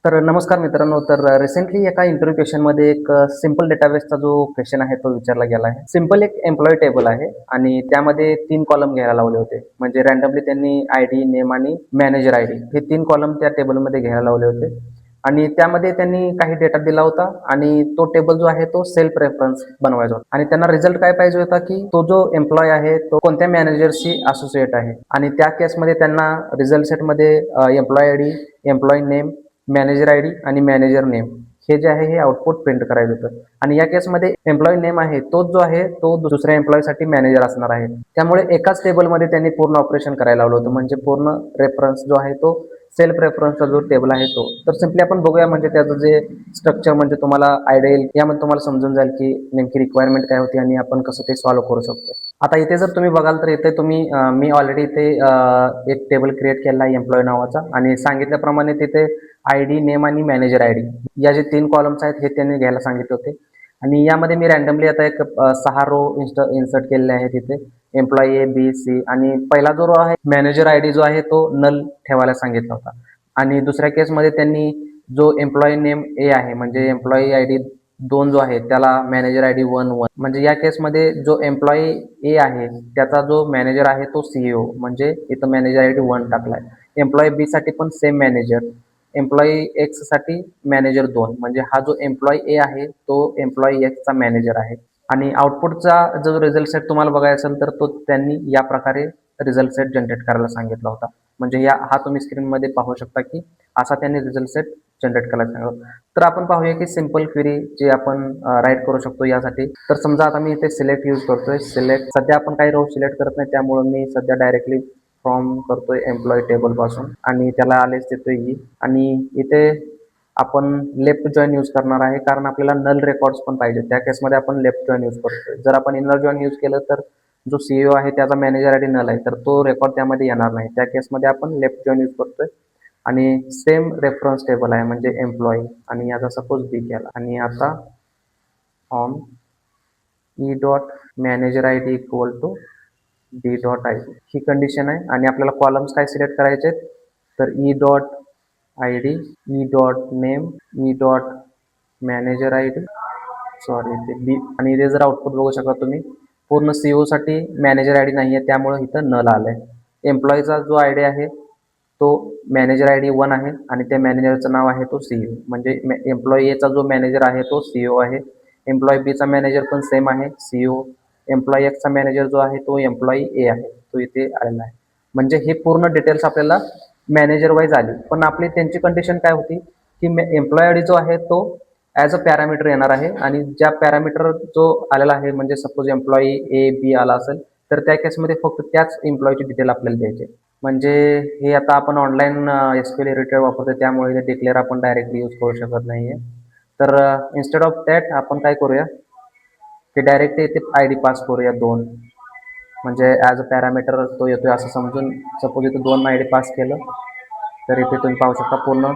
तर नमस्कार मित्रांनो. तर रिसेंटली एका इंटरव्ह्यू क्वेश्चनमध्ये एक सिंपल डेटाबेसचा जो क्वेश्चन आहे तो विचारला गेला आहे. सिंपल एक एम्प्लॉई टेबल आहे आणि त्यामध्ये 3 कॉलम घ्यायला लावले होते. म्हणजे रँडमली त्यांनी आयडी, नेम आणि मॅनेजर आयडी हे 3 कॉलम त्या टेबलमध्ये घ्यायला लावले होते. आणि त्यामध्ये त्यांनी काही डेटा दिला होता आणि तो टेबल जो आहे तो सेल्फ रेफरन्स बनवायचा होता. आणि त्यांना रिझल्ट काय पाहिजे होता की तो जो एम्प्लॉय आहे तो कोणत्या मॅनेजरशी असोसिएट आहे. आणि त्या केसमध्ये त्यांना रिझल्ट सेटमध्ये employ ID, employ name, manager ID आणि मॅनेजर नेम हे जे आहे हे आउटपुट प्रिंट करायचं होतं. आणि या केसमध्ये एम्प्लॉई नेम आहे तोच जो आहे तो दुसऱ्या एम्प्लॉईसाठी मॅनेजर असणार आहे. त्यामुळे एकाच टेबलमध्ये त्यांनी पूर्ण ऑपरेशन करायला लावलं होतं. म्हणजे पूर्ण रेफरन्स जो आहे तो सेल्फ रेफरन्सचा जो टेबल आहे तो. तर सिम्पली आपण बघूया म्हणजे त्याचं जे स्ट्रक्चर म्हणजे तुम्हाला आयडिया येईल, यामध्ये तुम्हाला समजून जाईल की नेमकी रिक्वायरमेंट काय होती आणि आपण कसं ते सॉल्व्ह करू शकतो. आता इथे जर तुम्ही बघाल तर इथे तुम्ही मी ऑलरेडी इथे एक टेबल क्रिएट केला आहे एम्प्लॉय नावाचा आणि सांगितल्याप्रमाणे तिथे आयडी, नेम आणि मॅनेजर आयडी या जे 3 कॉलम्स आहेत हे त्यांनी घ्यायला सांगितले होते. आणि यामध्ये मी रँडमली आता एक 6 रो इन्सर्ट केलेले आहेत तिथे. एम्प्लॉई ए, बी, सी आणि पहिला जो रो आहे मॅनेजर आयडी जो आहे तो नल ठेवायला सांगितला होता. आणि दुसऱ्या केसमध्ये त्यांनी जो एम्प्लॉई नेम ए आहे म्हणजे एम्प्लॉई आयडी 2 जो आहे त्याला मॅनेजर आयडी 1 म्हणजे या केसमध्ये जो एम्प्लॉई ए आहे त्याचा जो मॅनेजर आहे तो सीईओ म्हणजे इथं मॅनेजर आयडी 1 टाकलाय. एम्प्लॉई बी साठी पण सेम मॅनेजर. एम्प्लॉई एक्स साठी मॅनेजर 2 म्हणजे हा जो एम्प्लॉई ए आहे तो एम्प्लॉई एक्सचा मॅनेजर आहे. आणि आउटपुटचा जो रिझल्ट सेट तुम्हाला बघायचा असेल तर तो त्यांनी या प्रकारे रिझल्ट सेट जनरेट करायला सांगितला होता. म्हणजे हा तुम्ही स्क्रीनमध्ये पाहू शकता की असा त्यांनी रिझल्ट सेट जनरेट करायला सांगितलं. तर आपण पाहूया की सिंपल क्वेरी जे आपण राईट करू शकतो यासाठी. तर समजा आता मी इथे सिलेक्ट यूज करतोय. सिलेक्ट सध्या आपण काही रो सिलेक्ट करत नाही त्यामुळे मी सध्या डायरेक्टली फ्रॉम करतोय एम्प्लॉई टेबल पासून आणि त्याला आलेच देतोय ई. आणि इथे आपण लेफ्ट जॉईन यूज करणार आहे कारण आपल्याला नल रेकॉर्ड्स पण पाहिजे. त्या केसमध्ये आपण लेफ्ट जॉईन यूज करतोय. जर आपण इनर जॉईन यूज केलं तर जो सीईओ आहे त्याचा मॅनेजर आयडी नल आहे तर तो रेकॉर्ड त्यामध्ये येणार नाही. त्या केसमध्ये आपण लेफ्ट जॉईन यूज करतोय. आणि सेम रेफरन्स टेबल आहे म्हणजे एम्प्लॉई आणि याचा सपोज बी केला. आणि आता on E dot manager ID equal to D dot I D ही कंडिशन आहे. आणि आपल्याला कॉलम्स काय सिलेक्ट करायचे आहेत तर E dot I D, E dot name, E dot manager I D sorry ते बी. आणि इथे जर आउटपुट बघू शकता तुम्ही पूर्ण सीओ साठी मॅनेजर आय डी नाही आहे त्यामुळे इथं नल आलं आहे. एम्प्लॉईचा जो आय डी आहे तो मॅनेजर आय डी 1 आहे आणि त्या मॅनेजरचं नाव आहे तो सीईओ म्हणजे एम्प्लॉई एचा जो मॅनेजर आहे तो सीईओ आहे. एम्प्लॉई बीचा मॅनेजर पण सेम आहे सीईओ. एम्प्लॉई एक्सचा मॅनेजर जो आहे तो एम्प्लॉई ए आहे तो इथे आलेला आहे. म्हणजे हे पूर्ण डिटेल्स आपल्याला मॅनेजर वाईज आली. पण आपली त्यांची कंडिशन काय होती की एम्प्लॉई आयडी जो आहे तो ॲज अ पॅरामीटर येणार आहे आणि ज्या पॅरामीटर जो आलेला आहे म्हणजे सपोज एम्प्लॉई ए बी आला असेल तर त्या केसमध्ये फक्त त्याच एम्प्लॉईची डिटेल आपल्याला द्यायचे. म्हणजे हे आता आपण ऑनलाईन एसक्यूएल इरिटर वापरतो त्यामुळे हे डिक्लेअर आपण डायरेक्टली यूज करू शकत नाहीये. तर इन्स्टेड ऑफ दॅट आपण काय करूया की डायरेक्ट इथे आय डी पास करूया 2 म्हणजे ॲज अ पॅरामीटर तो येतोय असं समजून. सपोज इथे 2 आय डी पास केलं तर इथे तुम्ही पाहू शकता पूर्ण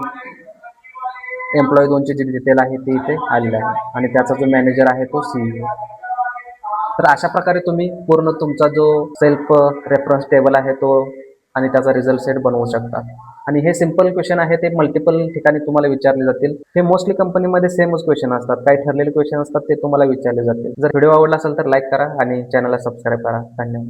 एम्प्लॉई 2ची जी डिटेल आहे ती इथे आलेली आहे आणि त्याचा जो मॅनेजर आहे तो सीईओ. तर अशा प्रकारे तुम्ही पूर्ण तुमचा जो सेल्फ रेफरन्स टेबल आहे तो आणि त्याचा रिझल्ट सेट बनवू शकता. आणि हे सिंपल क्वेश्चन आहे ते मल्टिपल ठिकाणी तुम्हाला विचारले जातील. हे मोस्टली कंपनीमध्ये सेमच क्वेश्चन असतात. काही ठरलेले क्वेश्चन असतात ते तुम्हाला विचारले जातील. जर व्हिडिओ आवडला असेल तर लाईक करा आणि चॅनलला सबस्क्राईब करा. धन्यवाद.